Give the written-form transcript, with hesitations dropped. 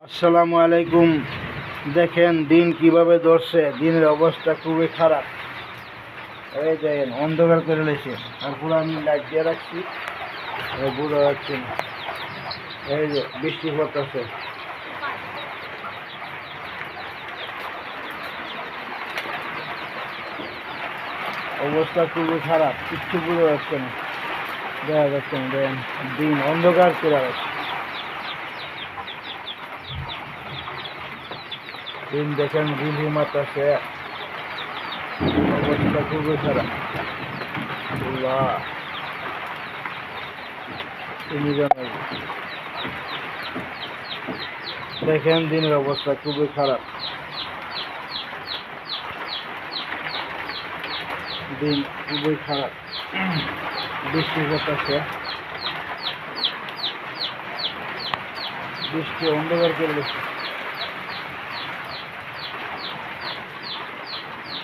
আসসালামু আলাইকুম। দেখেন দিন কিভাবে ধরছে, দিনের অবস্থা খুবই খারাপ। এই দেখেন অন্ধকার করে লেছে, তারপরে আমি লাইট দিয়ে রাখছি, বোঝা যাচ্ছে না। এই যে বৃষ্টি পড়তেছে, অবস্থা খুবই খারাপ, কিচ্ছু বোঝা যাচ্ছে না, দেখা যাচ্ছে না। দেখেন দিন অন্ধকার করে আছে, দিন দেখেন ঝিলঝিল মারতেছে, অবস্থা খুবই খারাপ। আল্লাহ, তুমি জানাই। দেখেন দিনের অবস্থা খুবই খারাপ, দিন খুবই খারাপ, বৃষ্টি পড়তেছে, বৃষ্টি অন্ধকার করে দিচ্ছে।